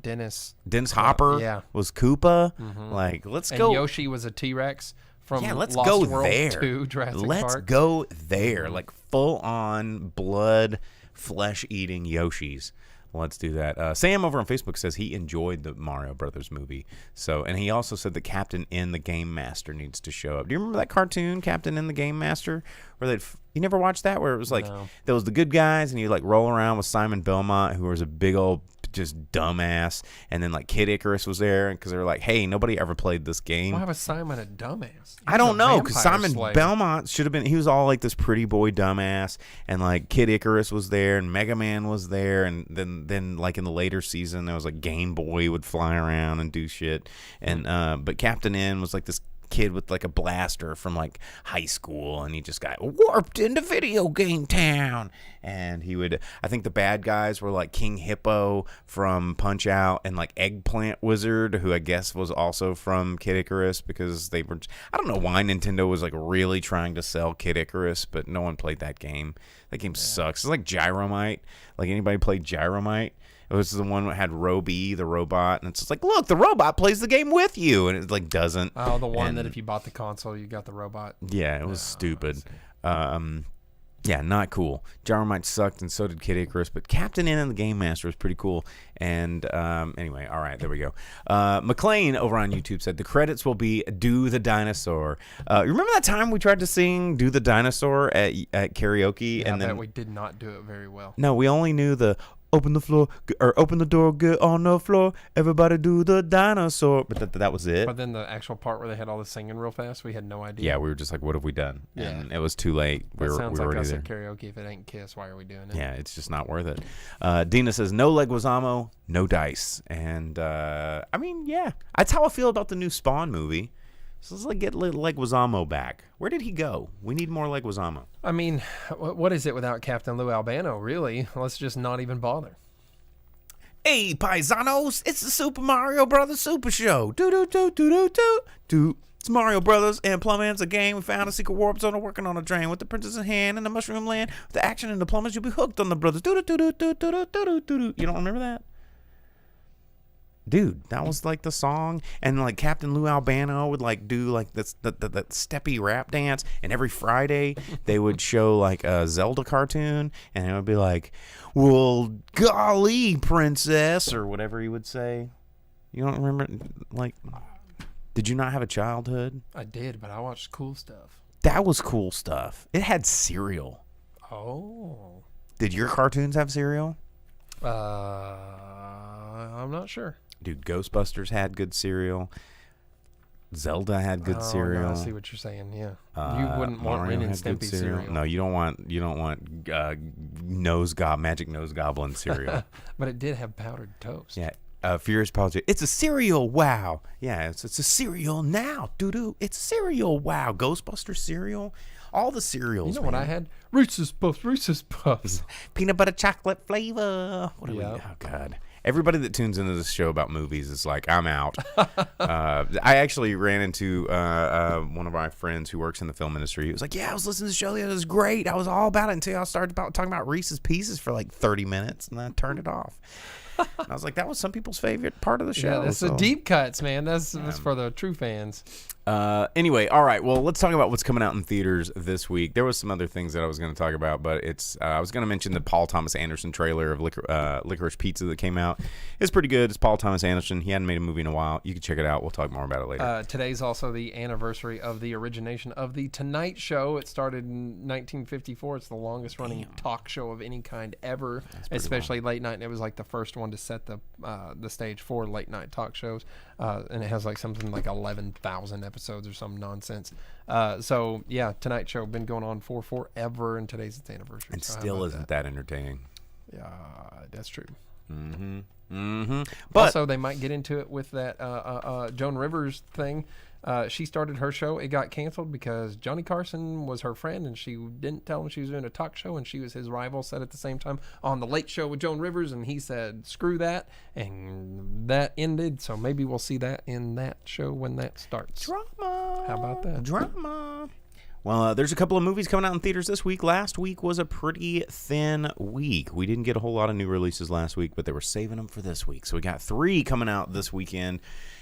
Dennis
Hopper was Koopa.
Mm-hmm.
Like, let's
and
go.
Yoshi was a T-Rex from
let's
Lost
go
World
there.
2, Jurassic
Let's
Park.
go there. Like, full-on blood, flesh-eating Yoshis. Let's do that. Sam over on Facebook says he enjoyed the Mario Brothers movie. So, and he also said the Captain N the Game Master needs to show up. Do you remember that cartoon, Captain N the Game Master? Where you never watched that? Where it was like there was the good guys, and you like roll around with Simon Belmont, who was a big old just dumbass, and then like Kid Icarus was there because they were like, hey, nobody ever played this game.
Why was Simon a dumbass?
I don't know, because Simon Belmont should have been. He was all like this pretty boy dumbass, and like Kid Icarus was there, and Mega Man was there, and then like in the later season there was like Game Boy would fly around and do shit, and but Captain N was like this kid with like a blaster from like high school, and he just got warped into video game town. And he would, I think the bad guys were like King Hippo from Punch Out and like Eggplant Wizard, who I guess was also from Kid Icarus, because they were, I don't know why Nintendo was like really trying to sell Kid Icarus, but no one played that game. That game sucks. It's like Gyromite. Like, anybody played Gyromite? It was the one that had Roby, the robot, and it's just like, look, the robot plays the game with you, and it like doesn't.
Oh, the one that if you bought the console, you got the robot.
Yeah, it was stupid. Yeah, not cool. Gyromite sucked, and so did Kid Icarus, but Captain N and the Game Master was pretty cool. And anyway, all right, there we go. McLean over on YouTube said the credits will be Do the Dinosaur. Remember that time we tried to sing Do the Dinosaur at karaoke?
Yeah,
and then
we did not do it very well.
No, we only knew the open the floor, or open the door, get on the floor, everybody do the dinosaur. But that was it.
But then the actual part where they had all the singing real fast, we had no idea.
Yeah, we were just like, what have we done?
Yeah.
And it was too late. We
Sounds
were
like
already
us
there.
at karaoke. If it ain't Kiss, why are we doing it?
Yeah, it's just not worth it. Dina says, no Leguizamo, no dice. And, I mean, yeah. That's how I feel about the new Spawn movie. So let's get Leguizamo back. Where did he go? We need more Leguizamo.
I mean, what is it without Captain Lou Albano, really? Let's just not even bother.
Hey, paisanos, it's the Super Mario Brothers Super Show. Do. It's Mario Brothers and Plumman's a game. We found a secret warp zone working on a drain with the princess in hand and the mushroom land. With the action and the plumbers, you'll be hooked on the brothers. You don't remember that? Dude, that was like the song, and like Captain Lou Albano would like do like that steppy rap dance, and every Friday they would show like a Zelda cartoon, and it would be like, well, golly, princess, or whatever he would say. You don't remember? Like, did you not have a childhood?
I did, but I watched cool stuff.
That was cool stuff. It had cereal.
Oh.
Did your cartoons have cereal?
I'm not sure.
Dude, Ghostbusters had good cereal. Zelda had good cereal.
No, I see what you're saying. Yeah, you wouldn't want
Mario
Ren and
had good
Stimpy cereal.
No, you don't want Magic Nose Goblin cereal.
But it did have powdered toast.
Yeah, Furious Apology. It's a cereal. Wow. Yeah, it's a cereal now. It's cereal. Wow. Ghostbusters cereal. All the cereals.
You know what I had? Reese's Puffs.
Peanut butter chocolate flavor. What do we?
Yeah.
Oh God. Everybody that tunes into this show about movies is like, I'm out. I actually ran into one of my friends who works in the film industry. He was like, yeah, I was listening to the show. It was great. I was all about it until I started talking about Reese's Pieces for like 30 minutes, and then I turned it off. And I was like, that was some people's favorite part of the show.
Yeah, that's the deep cuts, man. That's for the true fans.
Anyway, all right. Well, let's talk about what's coming out in theaters this week. There was some other things that I was going to talk about, but I was going to mention the Paul Thomas Anderson trailer of Licorice Pizza that came out. It's pretty good. It's Paul Thomas Anderson. He hadn't made a movie in a while. You can check it out. We'll talk more about it later.
Today's also the anniversary of the origination of the Tonight Show. It started in 1954. It's the longest running talk show of any kind ever, especially late night. And it was like the first one to set the stage for late night talk shows. And it has like something like 11,000 episodes or some nonsense. So yeah, Tonight Show been going on for forever, and today's its anniversary.
And
so
still isn't that entertaining.
Yeah, that's true.
But
Also, they might get into it with that Joan Rivers thing. She started her show. It got canceled because Johnny Carson was her friend, and she didn't tell him she was doing a talk show, and she was his rival. Said at the same time on the Late Show with Joan Rivers, and he said, "Screw that," and that ended. So maybe we'll see that in that show when that starts.
drama.
How about that?
Drama. Well, there's a couple of movies coming out in theaters this week. Last week was a pretty thin week. We didn't get a whole lot of new releases last week, but they were saving them for this week. So we got 3 coming out this weekend.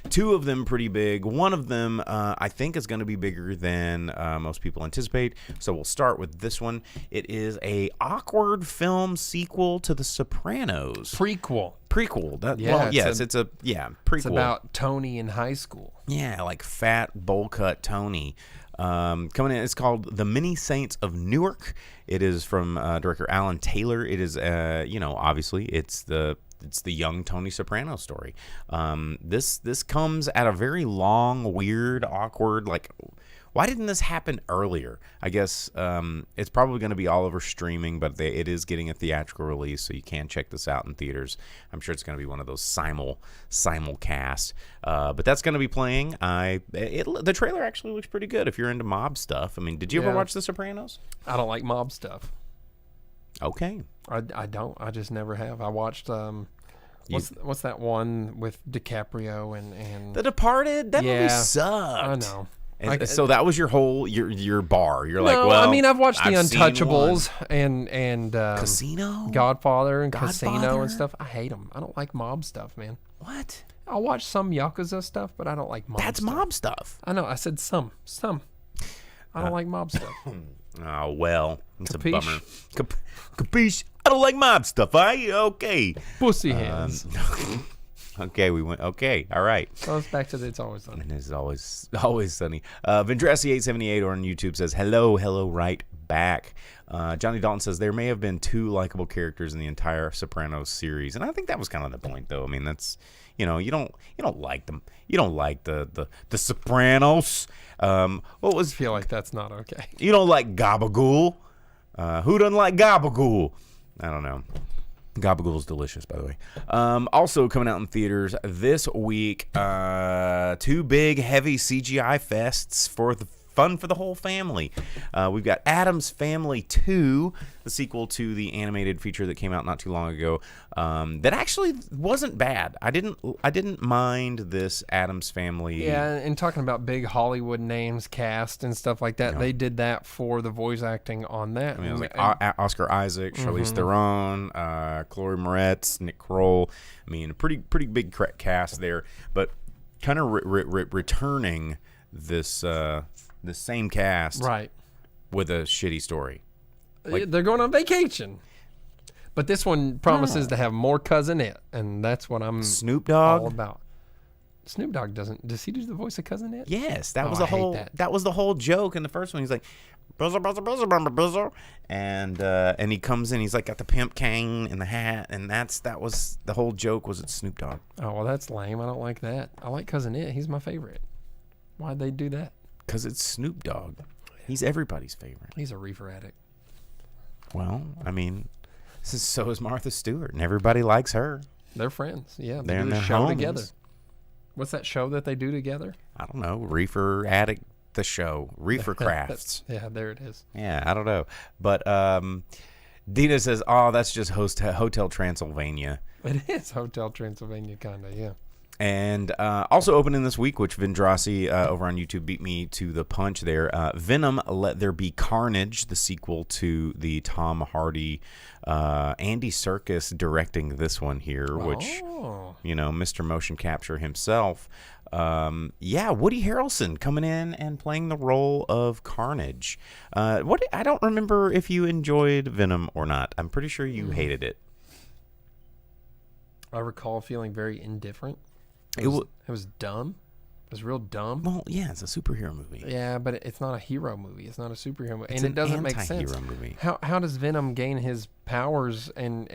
2 of them pretty big. One of them I think is going to be bigger than most people anticipate. So we'll start with this one. It is a awkward film sequel to The Sopranos.
Prequel.
It's a prequel.
It's about Tony in high school.
Yeah, like fat bowl cut Tony. Coming in, it's called The Many Saints of Newark. It is from director Alan Taylor. It is, obviously it's the young Tony Soprano story. This comes at a very long, weird, awkward, like, why didn't this happen earlier? I guess it's probably going to be all over streaming, but it is getting a theatrical release, so you can check this out in theaters. I'm sure it's going to be one of those simulcast. But that's going to be playing. The trailer actually looks pretty good if you're into mob stuff. I mean, did you ever watch The Sopranos?
I don't like mob stuff.
Okay.
I don't. I just never have. I watched what's that one with DiCaprio and
The Departed? That movie sucked.
I know.
And so that was your whole your bar. You're
no,
like, well,
I mean, I've watched The
I've seen
Untouchables and
Casino,
Godfather, and Casino and stuff. I hate them. I don't like mob stuff, man.
What?
I'll watch some Yakuza stuff, but I don't like mob.
That's
stuff.
mob stuff.
I know. I said some. I don't like mob stuff.
Oh, well, it's a
Capiche?
bummer. Capiche? I don't like mob stuff. Okay.
Pussy hands.
Okay, we went. Okay, all right.
Well, it's back to the It's Always Sunny.
And it's always sunny. Vendrasi878 on YouTube says, hello, right back. Johnny Dalton says, there may have been 2 likable characters in the entire Sopranos series. And I think that was kind of the point, though. I mean, that's, you don't like them. You don't like the Sopranos.
I feel like that's not okay.
You don't like Gabagool. Who doesn't like Gabagool? I don't know. Gabagool is delicious, by the way. Also coming out in theaters this week, 2 big, heavy CGI fests for the fun for the whole family. We've got Addams Family 2, the sequel to the animated feature that came out not too long ago. That actually wasn't bad. I didn't mind this Addams Family.
Yeah, and talking about big Hollywood names, cast, and stuff like that, they did that for the voice acting on that.
I mean, it was like Oscar Isaac, Charlize Theron, Chloe Moretz, Nick Kroll. I mean, a pretty big cast there, but kind of returning this the same cast,
right,
with a shitty story. Like,
they're going on vacation, but this one promises to have more Cousin It, and that's what I'm
Snoop Dogg
all about. Snoop Dogg does he do the voice of Cousin It?
Yes, that was the whole that was the whole joke in the first one. He's like, buzzer, buzzer, buzzer, buzzer, buzzer, and he comes in. He's like got the pimp cane and the hat, and that was the whole joke. Was it Snoop Dogg?
Oh well, that's lame. I don't like that. I like Cousin It. He's my favorite. Why'd they do that?
Because it's Snoop Dogg. He's everybody's favorite.
He's a reefer addict.
Well, I mean, so is Martha Stewart, and everybody likes her.
They're friends. Yeah,
They're in
do
their
the show
homies.
together. What's that show that they do together?
I don't know. Reefer Addict, the show. Reefer Crafts.
Yeah, there it is.
Yeah, I don't know. But Dina says, oh, that's just Hotel Transylvania.
It is Hotel Transylvania, kind of, yeah.
And also opening this week, which Vendrasi over on YouTube beat me to the punch there, Venom, Let There Be Carnage, the sequel to the Tom Hardy, Andy Serkis directing this one here, which, Mr. Motion Capture himself. Woody Harrelson coming in and playing the role of Carnage. I don't remember if you enjoyed Venom or not. I'm pretty sure you hated it.
I recall feeling very indifferent. It was dumb. It was real dumb.
Well, yeah, it's a superhero movie.
Yeah, but it's not a hero movie. It's not a superhero movie,
It's
and
an
it doesn't make
anti-hero
sense.
movie.
How does Venom gain his powers and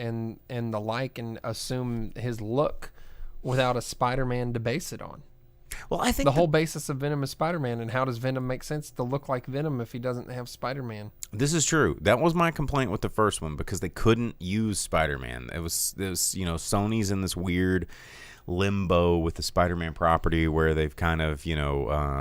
the like and assume his look without a Spider-Man to base it on?
Well, I think
the whole basis of Venom is Spider-Man, and how does Venom make sense to look like Venom if he doesn't have Spider-Man?
This is true. That was my complaint with the first one because they couldn't use Spider-Man. It was Sony's in this weird limbo with the Spider-Man property where they've kind of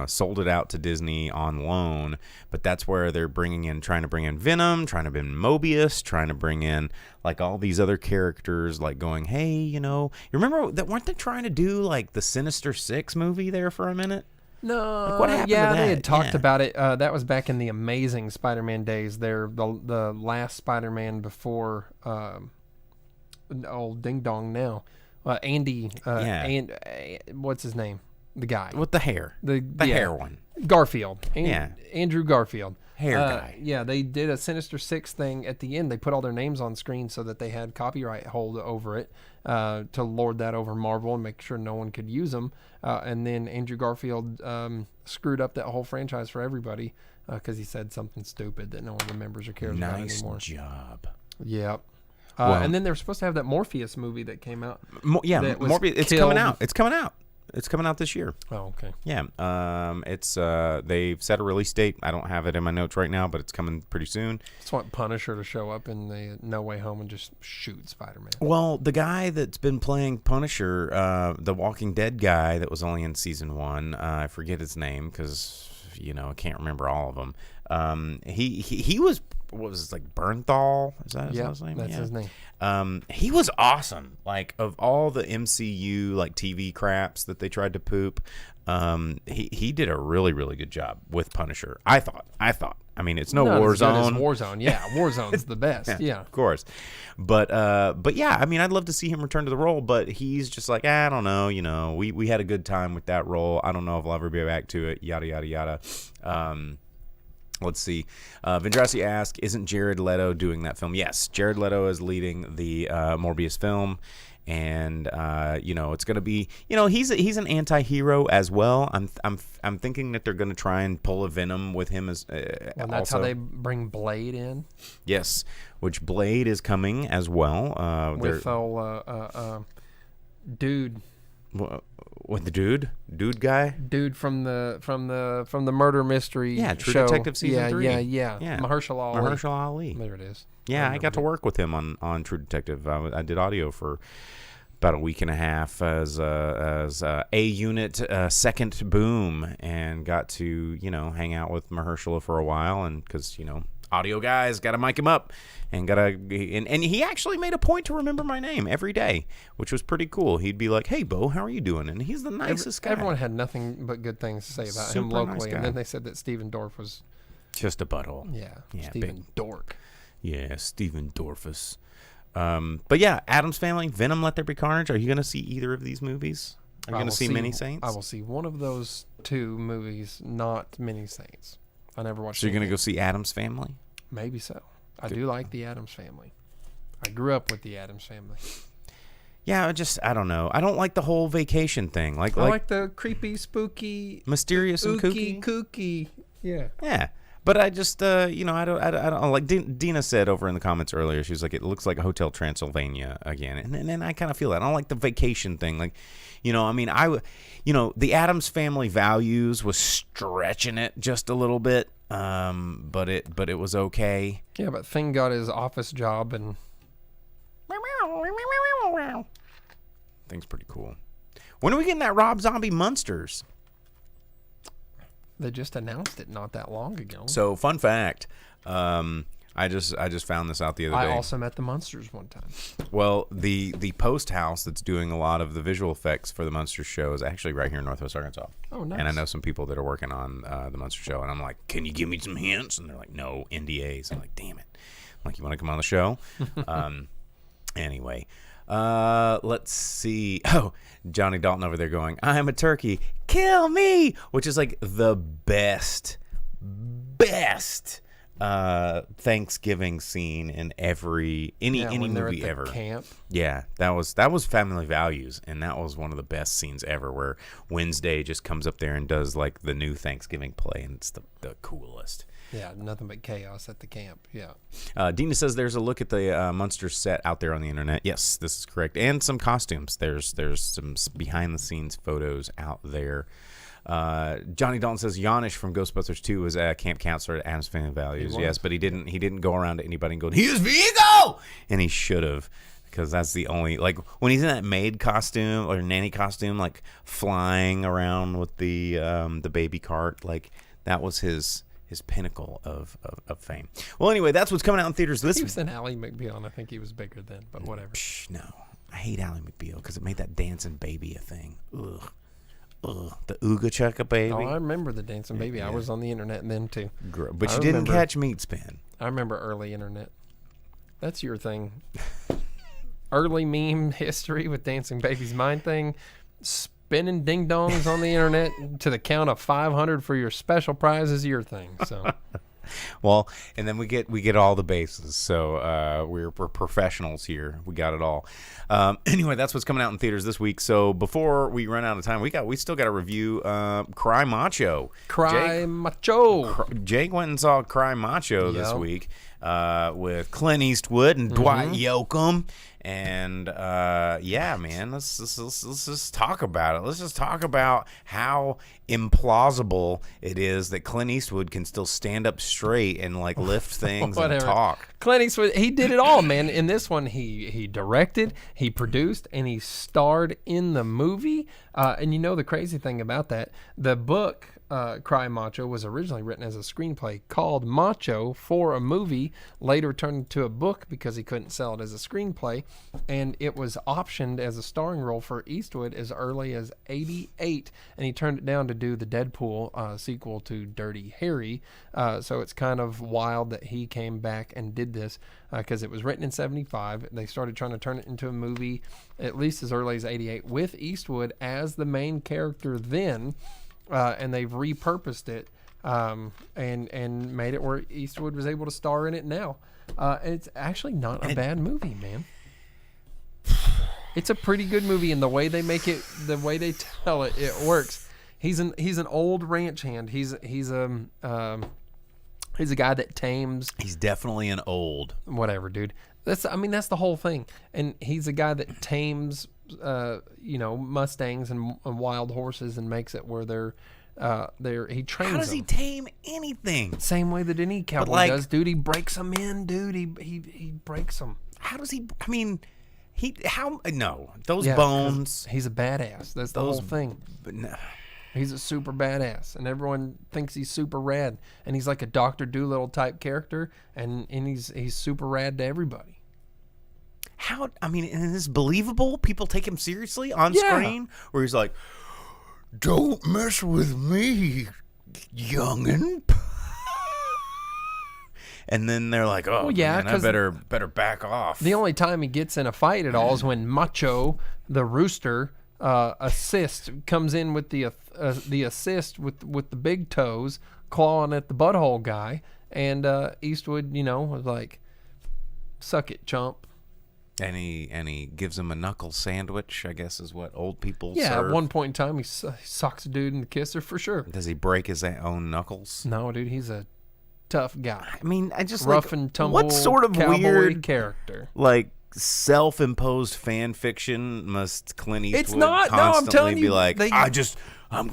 sold it out to Disney on loan, but that's where they're trying to bring in Venom, trying to bring in Mobius, trying to bring in like all these other characters, like going, hey, you remember that? Weren't they trying to do like the Sinister Six movie there for a minute?
No,
like, what happened to that?
They had talked about it. That was back in the Amazing Spider-Man days. They're the last Spider-Man before old Ding Dong now. Andy, and what's his name? The guy
with the hair, the hair one,
Garfield. Andrew Garfield,
hair guy.
Yeah, they did a Sinister Six thing at the end. They put all their names on screen so that they had copyright hold over it to lord that over Marvel and make sure no one could use them. And then Andrew Garfield screwed up that whole franchise for everybody because he said something stupid that no one remembers or cares about anymore.
Nice job.
Yep. And then they were supposed to have that Morpheus movie that came out.
Morpheus. It's coming out. It's coming out this year.
Oh, okay.
Yeah. It's they've set a release date. I don't have it in my notes right now, but it's coming pretty soon.
I just want Punisher to show up in the No Way Home and just shoot Spider-Man.
Well, the guy that's been playing Punisher, the Walking Dead guy that was only in season 1, I forget his name because I can't remember all of them. He was. What was it, like Bernthal? Is that his name?
That's his name.
He was awesome. Like, of all the MCU like TV craps that they tried to poop, he did a really, really good job with Punisher. I thought. I mean, it's no Warzone.
Warzone, yeah. Warzone's the best. Yeah,
of course. But yeah, I mean, I'd love to see him return to the role, but he's just like, I don't know. We had a good time with that role. I don't know if I'll ever be back to it. Yada yada yada. Let's see. Vendrasi asks, isn't Jared Leto doing that film? Yes, Jared Leto is leading the Morbius film. And it's going to be, he's an anti-hero as well. I'm thinking that they're going to try and pull a Venom with him as
and that's
also.
how they bring Blade in.
Yes, which Blade is coming as well.
With dude.
What the dude guy?
Dude from the murder mystery.
Yeah, True
show.
Detective season 3.
Yeah. Mahershala Ali. There it is.
Yeah, I got to work with him on True Detective. I did audio for about a week and a half as a unit second boom, and got to hang out with Mahershala for a while, and because audio guys got to mic him up, and he actually made a point to remember my name every day, which was pretty cool. He'd be like, "Hey, Bo, how are you doing?" And he's the nicest guy.
Everyone had nothing but good things to say about him locally, nice, and then they said that Steven Dorff was
just a butthole.
Yeah, Steven Dork.
Yeah, Steven Dorfus. But yeah, Addams Family, Venom, Let There Be Carnage. Are you going to see either of these movies? Are you going to see Many Saints?
I will see one of those two movies, not Many Saints. I never watched.
So you're going to go see Addams Family?
Maybe so. I do like the Addams Family. I grew up with the Addams Family.
Yeah, I don't know. I don't like the whole vacation thing. I
like the creepy, spooky,
mysterious, and
kooky. Yeah.
Yeah. But I just, I don't like Dina said over in the comments earlier. She was like, it looks like a Hotel Transylvania again, and I kind of feel that. I don't like the vacation thing. Like, the Addams Family Values was stretching it just a little bit, but it was okay.
Yeah, but Thing got his office job, and
Thing's pretty cool. When are we getting that Rob Zombie Munsters?
They just announced it not that long ago.
So, fun fact, I just found this out the other day.
I also met the Munsters one time.
Well, the Post House that's doing a lot of the visual effects for the Munsters show is actually right here in Northwest Arkansas.
Oh, nice.
And I know some people that are working on the Munsters show, and I'm like, can you give me some hints? And they're like, no, NDAs. I'm like, damn it. I'm like, you want to come on the show? Anyway. Let's see. Oh, Johnny Dalton over there going, I'm a turkey, kill me, which is like the best Thanksgiving scene in any movie ever.
Camp.
Yeah, that was Family Values, and that was one of the best scenes ever, where Wednesday just comes up there and does like the new Thanksgiving play, and it's the coolest.
Yeah, nothing but chaos at the camp. Yeah.
Dina says there's a look at the Munsters set out there on the internet. Yes, this is correct. And some costumes. There's some behind-the-scenes photos out there. Johnny Dalton says Janish from Ghostbusters 2 was a camp counselor at Addams Family Values. Yes, but he didn't go around to anybody and go, here's Vigo! And he should have, because that's the only, like, when he's in that maid costume or nanny costume, like, flying around with the baby cart, like, that was his pinnacle of fame. Well, anyway, that's what's coming out in theaters this week.
He was in Ally McBeal, and I think he was bigger then, but whatever.
No. I hate Ally McBeal because it made that dancing baby a thing. Ugh. The Ooga Chugga baby.
Oh, I remember the dancing baby. Yeah. I was on the internet then, too.
But you didn't catch Meat Spin.
I remember early internet. That's your thing. Early meme history with dancing babies. Mine thing, spinning ding-dongs on the internet to the count of 500 for your special prize is your thing. So,
well, and then we get all the bases. So we're professionals here. We got it all. Anyway, that's what's coming out in theaters this week. So before we run out of time, we still got to review Cry Macho.
Macho.
Jake went and saw Cry Macho this week with Clint Eastwood and Dwight Yoakam. And yeah, man, let's just talk about it. Let's just talk about how implausible it is that Clint Eastwood can still stand up straight and like lift things and talk.
Clint Eastwood, he did it all, man. In this one, he directed, he produced, and he starred in the movie. And you know the crazy thing about that, the book Cry Macho was originally written as a screenplay called Macho for a movie, later turned into a book because he couldn't sell it as a screenplay, and it was optioned as a starring role for Eastwood as early as '88, and he turned it down to do the Deadpool sequel to Dirty Harry. So it's kind of wild that he came back and did this because it was written in '75. They started trying to turn it into a movie at least as early as '88 with Eastwood as the main character then. And they've repurposed it and made it where Eastwood was able to star in it now. It's actually not a bad movie, man. It's a pretty good movie, and the way they make it, the way they tell it, it works. He's an old ranch hand. He's a guy that tames.
He's definitely an old.
Whatever, dude. That's the whole thing. And he's a guy that tames, Mustangs and wild horses and makes it where he trains them.
How does he tame anything?
Same way that any cowboy does, dude. He breaks them in, dude. He breaks them.
How does he? I mean, those bones.
He's a badass. That's the whole thing.
But no.
He's a super badass, and everyone thinks he's super rad. And he's like a Dr. Dolittle type character, and he's super rad to everybody.
How? I mean, and is this believable? People take him seriously on screen, where he's like, "Don't mess with me, youngin." And then they're like, "Oh, man, I better back off."
The only time he gets in a fight at all is when Macho, the rooster, comes in with the assist with the big toes clawing at the butthole guy, and Eastwood, was like, "Suck it, chump."
And he gives him a knuckle sandwich, I guess is what old people
serve.
serve.
At one point in time, he sucks a dude in the kisser for sure.
Does he break his own knuckles?
No, dude, he's a tough guy.
I mean, I just
rough and tumble.
What sort of weird
character?
Like self-imposed fan fiction must Clint Eastwood
it's not.
constantly
no, I'm telling
be
you,
like, I'm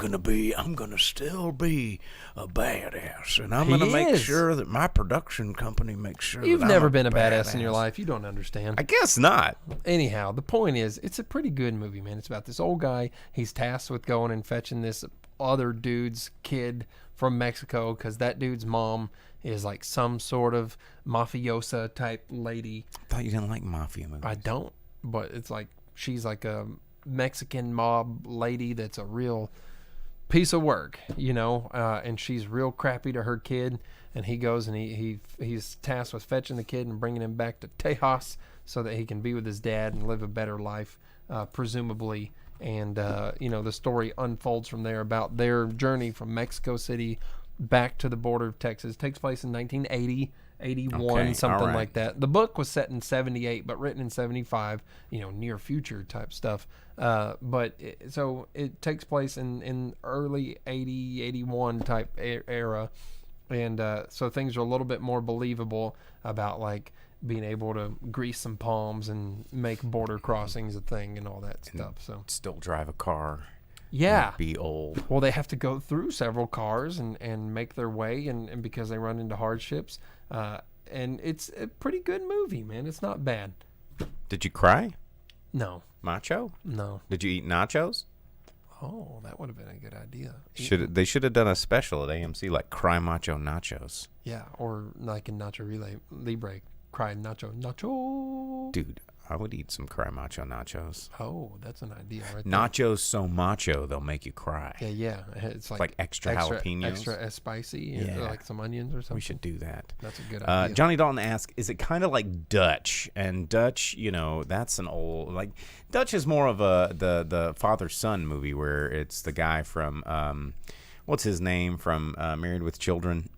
gonna still be a badass, and I'm gonna make sure that my production company makes sure.
You've
that
never
I'm
been a badass in your life. You don't understand.
I guess not.
Anyhow, the point is, it's a pretty good movie, man. It's about this old guy. He's tasked with going and fetching this other dude's kid from Mexico because that dude's mom is like some sort of mafiosa type lady.
I thought you didn't like mafia movies.
I don't, but it's like she's like a Mexican mob lady that's a real piece of work, and she's real crappy to her kid, and he goes and he's tasked with fetching the kid and bringing him back to Tejas so that he can be with his dad and live a better life, presumably. And the story unfolds from there about their journey from Mexico City back to the border of Texas. It takes place in 1980, 81, something like that. The book was set in 78, but written in 75, near future type stuff. So it takes place in early 80, 81 type era. And so things are a little bit more believable about like being able to grease some palms and make border crossings a thing and all that stuff. So
still drive a car.
Yeah.
Be old.
Well, they have to go through several cars and make their way, and because they run into hardships. And it's a pretty good movie, man. It's not bad.
Did you cry?
No.
Macho?
No.
Did you eat nachos?
Oh, that would have been a good idea.
They should have done a special at AMC, like Cry Macho nachos.
Yeah, or like in Nacho Libre, Cry Nacho.
Dude, I would eat some Cry Macho nachos.
Oh, that's an idea right there.
Nachos so macho, they'll make you cry.
Yeah. It's like
extra jalapenos.
Extra spicy, like some onions or something.
We should do that.
That's a good idea.
Johnny Dalton asks, is it kind of like Dutch? And Dutch, that's an old, like, Dutch is more of the father-son movie where it's the guy from, what's his name from Married with Children?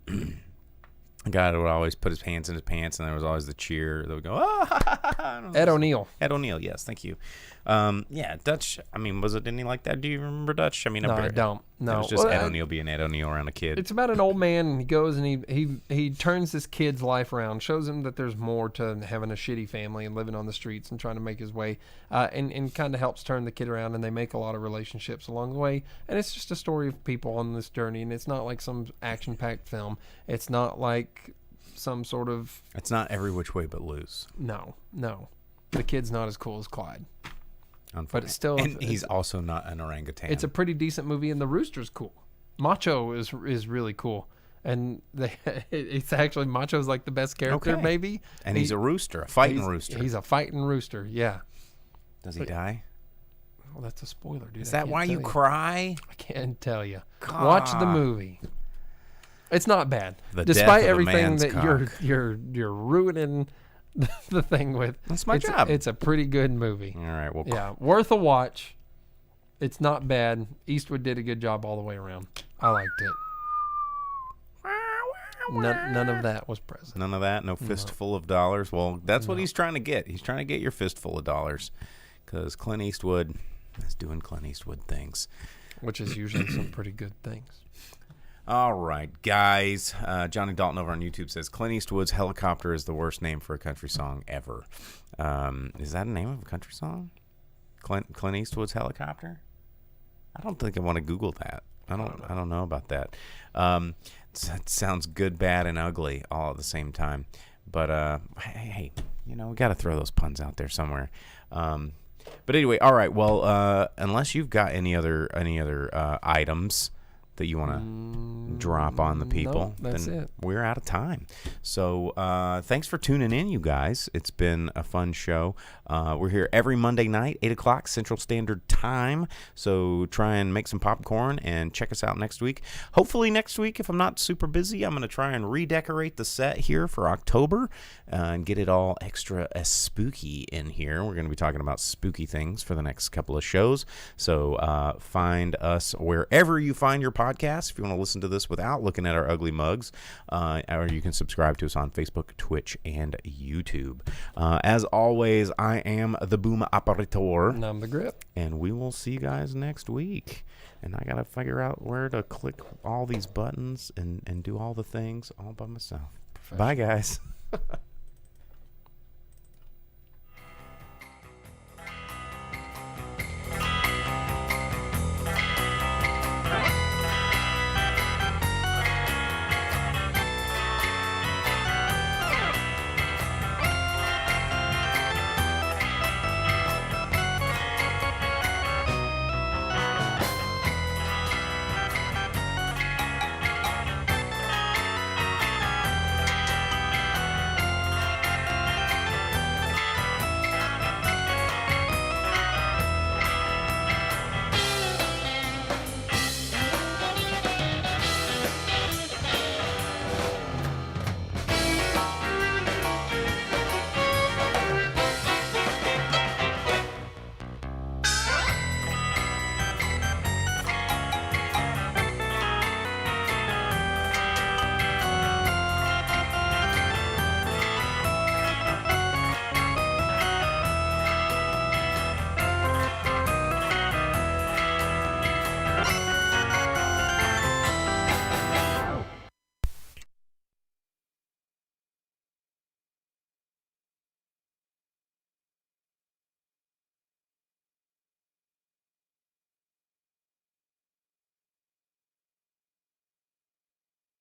A guy that would always put his hands in his pants, and there was always the cheer that would go,
Ed O'Neill.
Ed O'Neill, yes, thank you. Dutch, I mean, was it any like that? Do you remember Dutch? I mean,
no, I don't. No.
It was just Ed O'Neill being Ed O'Neill around a kid.
It's about an old man, and he goes and he turns this kid's life around, shows him that there's more to having a shitty family and living on the streets and trying to make his way, and kind of helps turn the kid around, and they make a lot of relationships along the way. And it's just a story of people on this journey, and it's not like some action-packed film. It's not like some sort of...
It's not Every Which Way But Loose.
No. The kid's not as cool as Clyde. But it's still...
And he's also not an orangutan.
It's a pretty decent movie, and the rooster's cool. Macho is really cool. And it's actually... Macho's like the best character, maybe.
And he's a rooster, a fighting rooster.
He's a fighting rooster, yeah.
Does he die?
Well, that's a spoiler, dude.
Is that why you cry?
I can't tell you.
God.
Watch the movie. It's not bad.
The
Despite
death of
everything that
cock.
you're ruining the thing with.
That's my job.
It's a pretty good movie.
All right. Well,
yeah, worth a watch. It's not bad. Eastwood did a good job all the way around. I liked it. None of that was present.
None of that. No fistful of dollars. Well, that's what he's trying to get. He's trying to get your fistful of dollars, because Clint Eastwood is doing Clint Eastwood things,
which is usually some pretty good things.
All right, guys. Johnny Dalton over on YouTube says Clint Eastwood's Helicopter is the worst name for a country song ever. Is that a name of a country song? Clint Eastwood's Helicopter? I don't think I want to Google that. I don't know about that. That sounds good, bad, and ugly all at the same time. But hey, we got to throw those puns out there somewhere. But anyway, all right. Well, unless you've got any other items that you want to drop on the people,
that's
then
it.
We're out of time. So thanks for tuning in, you guys. It's been a fun show. We're here every Monday night, 8 o'clock Central Standard Time. So try and make some popcorn and check us out next week. Hopefully next week, if I'm not super busy, I'm going to try and redecorate the set here for October and get it all extra spooky in here. We're going to be talking about spooky things for the next couple of shows. So find us wherever you find your podcast if you want to listen to this without looking at our ugly mugs, or you can subscribe to us on Facebook, Twitch, and YouTube. As always, I am the Boom Operator.
And I'm the Grip.
And we will see you guys next week. And I got to figure out where to click all these buttons and do all the things all by myself. Bye, guys.